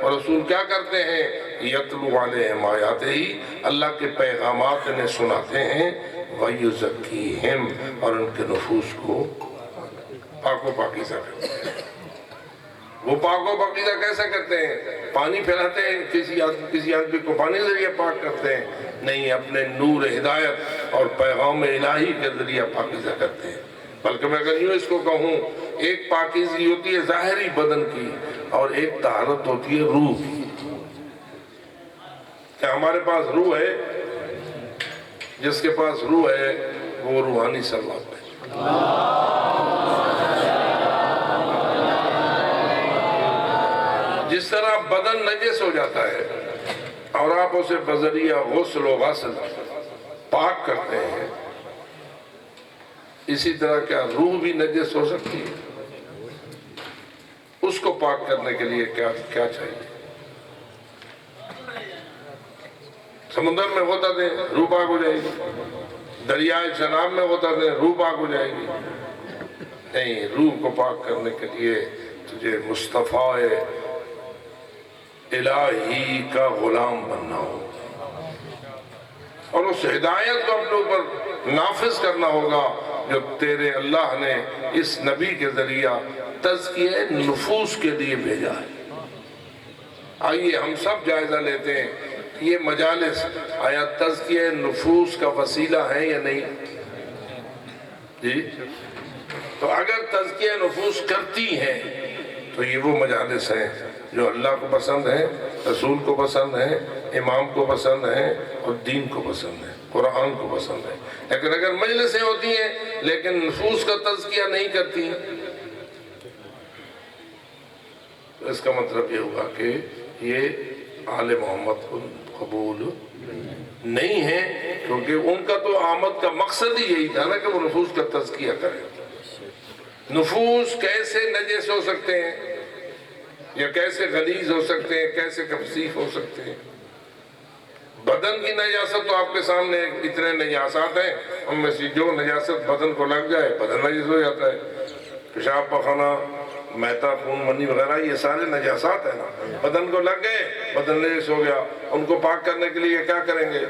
اور رسول کیا کرتے ہیں؟ یتلو علیہم آیاتہ ہی، اللہ کے پیغامات انہیں سناتے ہیں، وَيُزَكِّيهِمْ، اور ان کے نفوس کو پاک و پاکیزہ کرتے ہیں۔ وہ پاک و پاکیزہ کیسے کرتے ہیں؟ پانی پھیلاتے ہیں، کسی آدمی کو پانی ذریعے پاک کرتے ہیں؟ نہیں، اپنے نور ہدایت اور پیغام الہی کے ذریعہ پاکیزہ کرتے ہیں۔ بلکہ میں اگر یوں اس کو کہوں، ایک پاکیزگی ہوتی ہے ظاہری بدن کی، اور ایک طہارت ہوتی ہے روح کی۔ کیا ہمارے پاس روح ہے؟ جس کے پاس روح ہے وہ روحانی ثروت ہے۔ جس طرح بدن نجس ہو جاتا ہے اور آپ اسے بذریعہ غسل و غسل پاک کرتے ہیں، اسی طرح کیا روح بھی نجس ہو سکتی ہے؟ اس کو پاک کرنے کے لیے کیا چاہیے؟ سمندر میں غوطہ دیں، روح پاک ہو جائے گی۔ دریائے شراب میں غوطہ دیں، روح پاک ہو جائے گی۔ نہیں، روح کو پاک کرنے کے لیے تجھے مصطفیٰ الہی کا غلام بننا ہو، اور اس ہدایت کو اپنے اوپر نافذ کرنا ہوگا جو تیرے اللہ نے اس نبی کے ذریعہ تزکیہ نفوس کے لیے بھیجا ہے۔ آئیے ہم سب جائزہ لیتے ہیں، یہ مجالس آیا تزکیہ نفوس کا وسیلہ ہے یا نہیں؟ جی، تو اگر تزکیہ نفوس کرتی ہیں تو یہ وہ مجالس ہیں جو اللہ کو پسند ہیں، رسول کو پسند ہیں، امام کو پسند ہیں، اور دین کو پسند ہیں، قرآن کو پسند ہے۔ لیکن اگر مجلسیں ہوتی ہیں لیکن نفوس کا تزکیہ نہیں کرتی ہیں، تو اس کا مطلب یہ ہوگا کہ یہ آل محمد کو قبول نہیں ہے، کیونکہ ان کا تو آمد کا مقصد ہی یہی تھا نا کہ وہ نفوس کا تزکیہ کریں۔ نفوس کیسے نجس ہو سکتے ہیں، یا کیسے غلیظ ہو سکتے ہیں، کیسے کثیف ہو سکتے ہیں؟ بدن کی نجاست تو آپ کے سامنے اتنے نجاسات ہیں، ان میں سے جو نجاست بدن کو لگ جائے بدن نجس ہو جاتا ہے۔ پیشاب پخانہ، میتا، خون، منی وغیرہ یہ سارے نجاسات ہیں نا، بدن کو لگ گئے بدن نجس ہو گیا۔ ان کو پاک کرنے کے لیے کیا کریں گے؟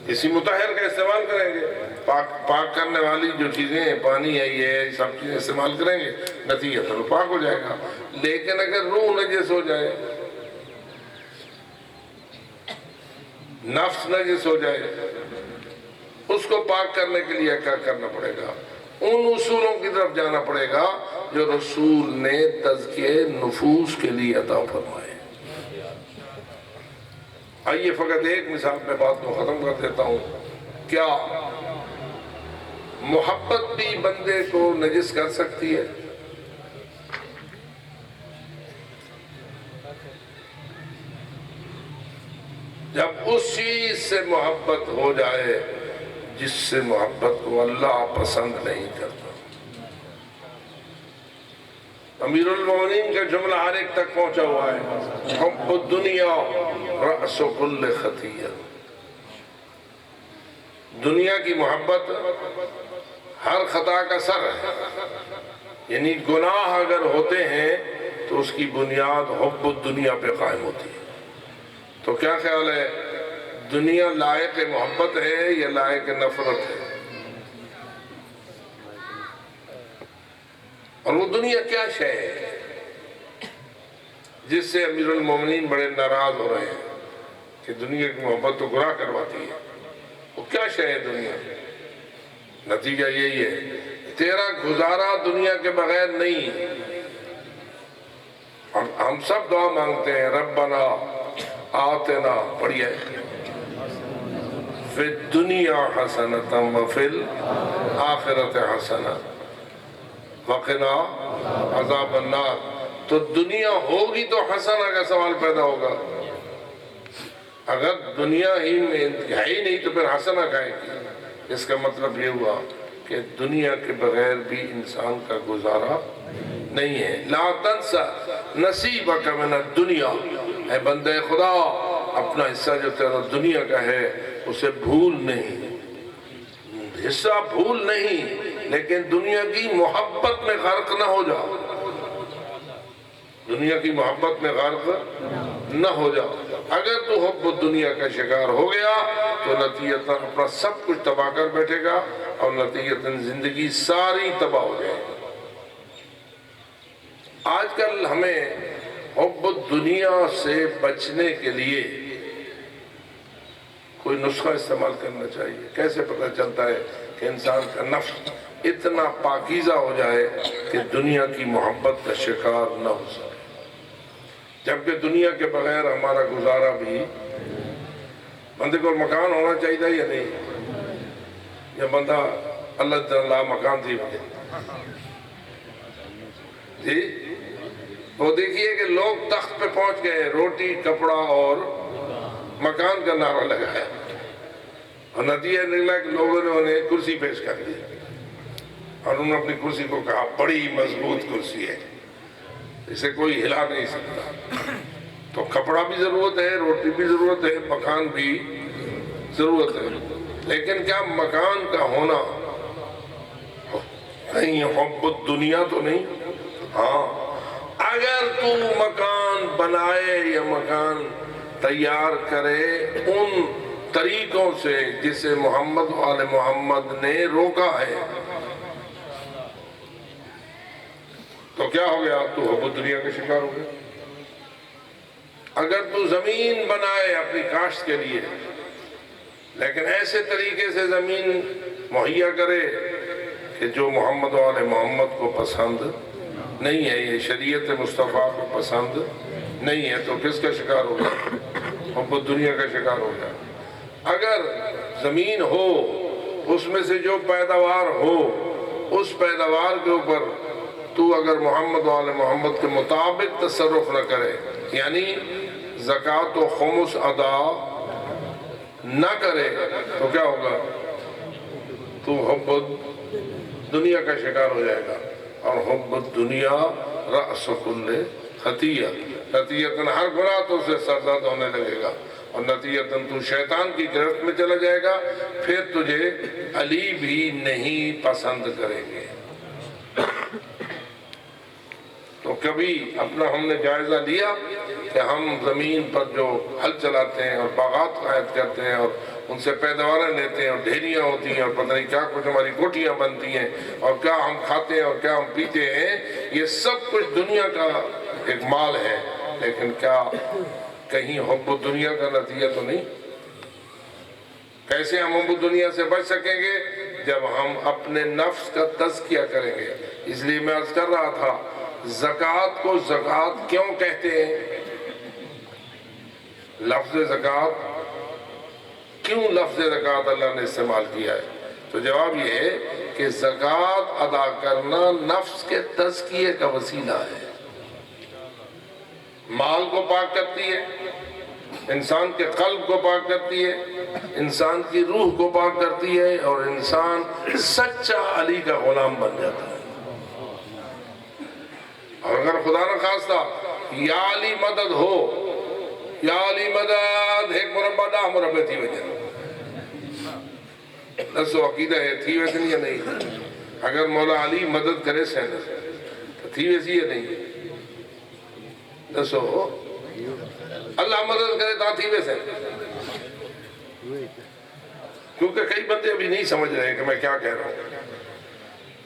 کسی مطہر کا استعمال کریں گے۔ پاک کرنے والی جو چیزیں ہیں، پانی ہے، یہ سب چیزیں استعمال کریں گے، نتیجہ تو پاک ہو جائے گا۔ لیکن اگر روح نجس ہو جائے، نفس نجس ہو جائے، اس کو پاک کرنے کے لیے کیا کرنا پڑے گا؟ ان اصولوں کی طرف جانا پڑے گا جو رسول نے تزکیہ نفوس کے لیے عطا فرمائے۔ آئیے فقط ایک مثال میں بات کو ختم کر دیتا ہوں۔ کیا محبت بھی بندے کو نجس کر سکتی ہے؟ جب اس چیز سے محبت ہو جائے جس سے محبت کو اللہ پسند نہیں کرتا۔ امیر المومنین کا جملہ ہر ایک تک پہنچا ہوا ہے، حب الدنیا رأس کل خطیہ۔ دنیا کی محبت ہر خطا کا سر ہے، یعنی گناہ اگر ہوتے ہیں تو اس کی بنیاد حب الدنیا پہ قائم ہوتی ہے۔ تو کیا خیال ہے، دنیا لائق محبت ہے یا لائق نفرت ہے؟ اور وہ دنیا کیا شے ہے جس سے امیر المومنین بڑے ناراض ہو رہے ہیں کہ دنیا کی محبت تو گناہ کرواتی ہے؟ وہ کیا شے ہے دنیا؟ نتیجہ یہی ہے، تیرا گزارا دنیا کے بغیر نہیں۔ ہم سب دعا مانگتے ہیں، ربنا آتنا، پڑھیے، فی الدنیا حسنۃ وفی الآخرۃ حسنۃ وقنا عذاب النار۔ تو دنیا ہوگی تو حسنہ کا سوال پیدا ہوگا، اگر دنیا ہی میں ہے ہی نہیں تو پھر حسنہ کہے گی۔ اس کا مطلب یہ ہوا کہ دنیا کے بغیر بھی انسان کا گزارا نہیں ہے۔ لا تنسا نصیبک من الدنیا، اے بندے خدا اپنا حصہ جو تیرا دنیا کا ہے اسے بھول نہیں، حصہ بھول نہیں، لیکن دنیا کی محبت میں غرق نہ ہو جا۔ دنیا کی محبت میں غرق نہ ہو جا. اگر تو حب الدنیا کا شکار ہو گیا تو نتیجتاً اپنا سب کچھ تباہ کر بیٹھے گا اور نتیجتاً زندگی ساری تباہ ہو جائے گی. آج کل ہمیں حب الدنیا سے بچنے کے لیے کوئی نسخہ استعمال کرنا چاہیے. کیسے پتہ چلتا ہے کہ انسان کا نفس اتنا پاکیزہ ہو جائے کہ دنیا کی محبت کا شکار نہ ہو سکے؟ جبکہ دنیا کے بغیر ہمارا گزارا بھی. بندے کو مکان ہونا چاہیے یا نہیں؟ یا بندہ اللہ تعالیٰ مکان تھی جی. وہ دیکھیے کہ لوگ تخت پہ پہنچ گئے، روٹی کپڑا اور مکان کا نعرہ لگایا اور نتیجہ نکلا کہ لوگوں نے انہیں کرسی پیش کر دی اور انہوں نے اپنی کرسی کو کہا بڑی مضبوط کرسی ہے، اسے کوئی ہلا نہیں سکتا. تو کپڑا بھی ضرورت ہے، روٹی بھی ضرورت ہے، مکان بھی ضرورت ہے. لیکن کیا مکان کا ہونا کہیں حب الدنیا تو نہیں؟ ہاں، اگر تو مکان بنائے یا مکان تیار کرے ان طریقوں سے جسے محمد و آل محمد نے روکا ہے تو کیا ہو گیا؟ تو حب الدنیا کا شکار ہو گیا. اگر تو زمین بنائے اپنی کاشت کے لیے لیکن ایسے طریقے سے زمین مہیا کرے کہ جو محمد و آل محمد کو پسند نہیں ہے، یہ شریعت مصطفیٰ کو پسند نہیں ہے، تو کس کا شکار ہو گیا؟ حب الدنیا کا شکار ہو گیا. اگر زمین ہو اس میں سے جو پیداوار ہو اس پیداوار کے اوپر تو اگر محمد و آل محمد کے مطابق تصرف نہ کرے، یعنی زکوٰۃ و خمس ادا نہ کرے، تو کیا ہوگا؟ تو حب الدنیا کا شکار ہو جائے گا. اور حب الدنیا رأس کل خطیہ، نتیجتاً ہر گناہ تو سے سرزد ہونے لگے گا اور نتیجتاً تو شیطان کی گرفت میں چلا جائے گا. پھر تجھے علی بھی نہیں پسند کریں گے. تو کبھی اپنا ہم نے جائزہ لیا کہ ہم زمین پر جو ہل چلاتے ہیں اور باغات قائد کرتے ہیں اور ان سے پیداواریں لیتے ہیں اور ڈھیریاں ہوتی ہیں اور پتہ نہیں کیا کچھ ہماری کوٹھیاں بنتی ہیں اور کیا ہم کھاتے ہیں اور کیا ہم پیتے ہیں، یہ سب کچھ دنیا کا ایک مال ہے، لیکن کیا کہیں حب الدنیا کا نتیجہ تو نہیں؟ کیسے ہم حب الدنیا سے بچ سکیں گے؟ جب ہم اپنے نفس کا تزکیہ کریں گے. اس لیے میں عرض کر رہا تھا زکوٰۃ کو زکوٰۃ کیوں کہتے ہیں؟ لفظ زکوٰۃ کیوں لفظ زکوٰۃ اللہ نے استعمال کیا ہے؟ تو جواب یہ ہے کہ زکوٰۃ ادا کرنا نفس کے تزکیے کا وسیلہ ہے. مال کو پاک کرتی ہے، انسان کے قلب کو پاک کرتی ہے، انسان کی روح کو پاک کرتی ہے اور انسان سچا علی کا غلام بن جاتا ہے. اور اگر خدا نہ خواستہ یا علی مدد ہو، یا علی مدد ایک مربع دہ مربع تھی وجہ دسو عقیدہ ہے تھی ویسے نہیں یا نہیں؟ اگر مولا علی مدد کرے سہنے تو تھی ویسی یا نہیں؟ دسو اللہ مدد کرے تو تھی ویسے. کیونکہ کئی بندے ابھی نہیں سمجھ رہے کہ میں کیا کہہ رہا ہوں.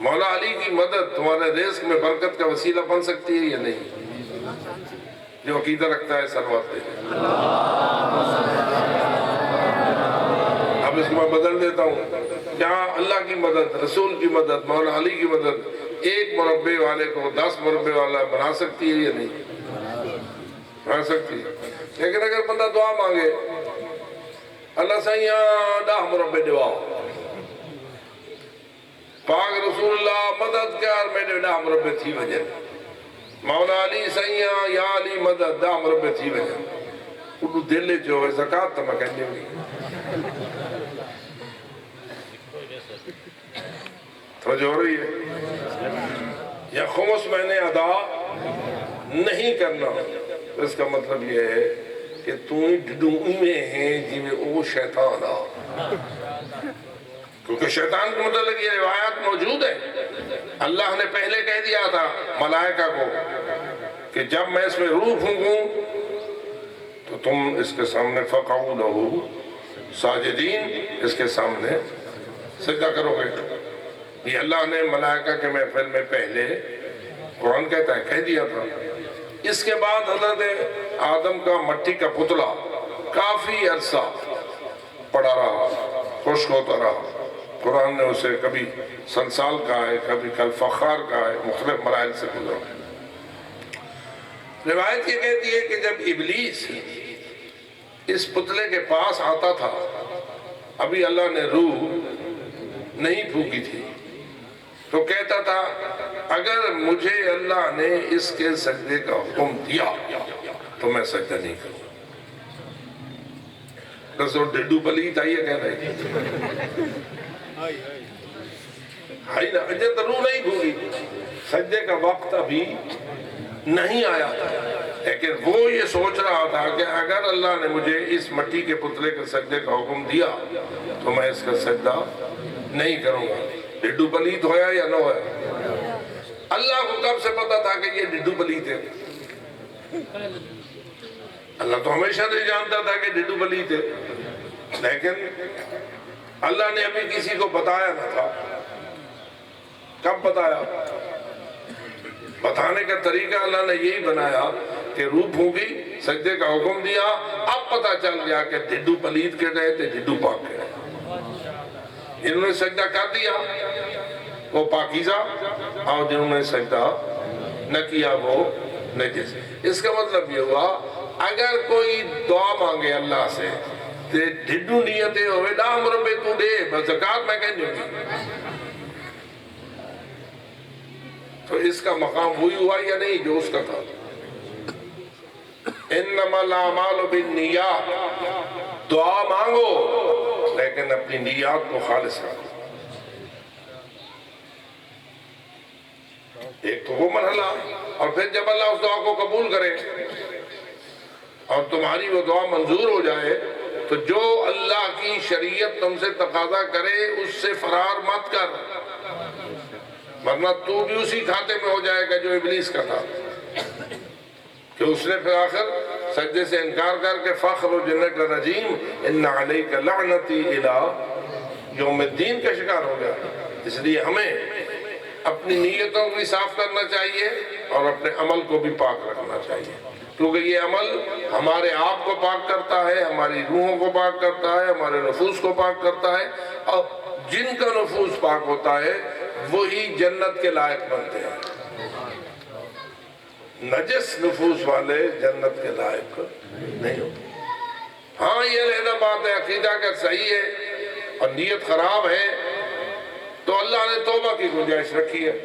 مولا علی کی مدد تمہارے رزق میں برکت کا وسیلہ بن سکتی ہے یا نہیں؟ جو عقیدہ رکھتا ہے سلوات دے. اب اس کو میں بدل دیتا ہوں. کیا اللہ کی مدد، رسول کی مدد، مولا علی کی مدد ایک مربع والے کو 10 مربع والا بنا سکتی ہے یا نہیں؟ بنا سکتی ہے. لیکن اگر بندہ دعا مانگے اللہ سائیاں 10 مربع دعاؤ، پاک رسول اللہ مدد کر میرے 10 مربع تھی وجہ، مولا علی سائیاں یا علی مدد 10 مربع تھی وجہ، انہوں دل جو ہے زکاة تو میں کہنے گی توجہ ہو رہی ہے. یا خمس میں نے ادا نہیں کرنا، اس کا مطلب یہ ہے کہ تُویں ڈھڈوئی میں ہیں جی میں او شیطان آ. کیونکہ شیطان کے متعلق یہ روایات موجود ہے. اللہ نے پہلے کہہ دیا تھا ملائکہ کو کہ جب میں اس میں روح پھونکوں تو تم اس کے سامنے فقعوا لہ ساجدین، اس کے سامنے سجدہ کرو گے۔ یہ اللہ نے ملائکہ کے محفل میں پہلے قرآن کہتا ہے کہہ دیا تھا۔ اس کے بعد حضرت آدم کا مٹی کا پتلا کافی عرصہ پڑا رہا، خشک ہوتا رہا۔ قرآن نے اسے کبھی سلسال کہا ہے، کبھی کالفخار کہا ہے، مختلف مراحل سے گزرا۔ روایت یہ کہتی ہے کہ جب ابلیس اس پتلے کے پاس آتا تھا، ابھی اللہ نے روح نہیں پھونکی تھی، تو کہتا تھا اگر مجھے اللہ نے اس کے سجدے کا حکم دیا تو میں سجدہ نہیں کروں۔ رسول ڈڈو پلیت آئیے کہہ رہے جب روح نہیں پھونکی، سجدے کا وقت ابھی نہیں آیا تھا، لیکن وہ یہ سوچ رہا تھا کہ اگر اللہ نے مجھے اس مٹی کے پتلے کے سجدے کا حکم دیا تو میں اس کا سجدہ نہیں کروں گا۔ ڈڈو پلیت ہویا یا نہ ہویا؟ اللہ کو کب سے پتا تھا کہ یہ ڈڈو پلیت ہے؟ اللہ تو ہمیشہ سے جانتا تھا کہ ڈڈو پلیت ہے، لیکن اللہ نے ابھی کسی کو بتایا نہ تھا۔ کب بتایا؟ بتانے کا طریقہ اللہ نے یہی بنایا کہ روح پھونکی، سجدے کا حکم دیا، اب پتا چل گیا کہ ڈڈو پلیت کے رہے تھے، ڈڈو پاک کے رہے۔ جنہوں نے سجدہ کر دیا وہ پاکیزہ، اور جنہوں نے سجدہ نہ کیا وہ نجس۔ اس کا مطلب یہ ہوا اگر کوئی دعا مانگے اللہ سے تے ڈڈو نیتیں ہوئے ڈا مربے تو دے بس زکاة میں کہیں جو تو اس کا مقام وہی ہوا یا نہیں جو اس کا تھا؟ انما الاعمال بالنیات، دعا مانگو لیکن اپنی نیات کو خالص رکھو۔ ایک تو وہ مرحلہ، اور پھر جب اللہ اس دعا کو قبول کرے اور تمہاری وہ دعا منظور ہو جائے تو جو اللہ کی شریعت تم سے تقاضا کرے اس سے فرار مت کر، ورنہ تو بھی اسی کھاتے میں ہو جائے گا جو ابلیس کا تھا کہ اس نے پھر آخر سجدے سے انکار کر کے فَاخْرُجْ إِنَّكَ رَجِيمٌ إِنَّ عَلَيْكَ لَعْنَتِي إِلَىٰ یوم الدین کا شکار ہو گیا۔ اس لیے ہمیں اپنی نیتوں کو بھی صاف کرنا چاہیے اور اپنے عمل کو بھی پاک رکھنا چاہیے، کیونکہ یہ عمل ہمارے آپ کو پاک کرتا ہے، ہماری روحوں کو پاک کرتا ہے، ہمارے نفوس کو پاک کرتا ہے، اور جن کا نفوس پاک ہوتا ہے وہی جنت کے لائق بنتے ہیں۔ نجس نفوس والے جنت کے لائق نہیں ہوتے۔ ہاں یہ علیحدہ بات ہے، عقیدہ کا صحیح ہے اور نیت خراب ہے تو اللہ نے توبہ کی گنجائش رکھی ہے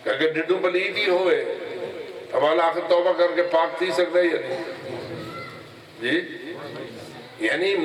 کہ اگر ڈڈو پلیت ہی ہوئے اب اللہ آخر توبہ کر کے پاک تھی سکتا ہے یا نہیں؟ جی یعنی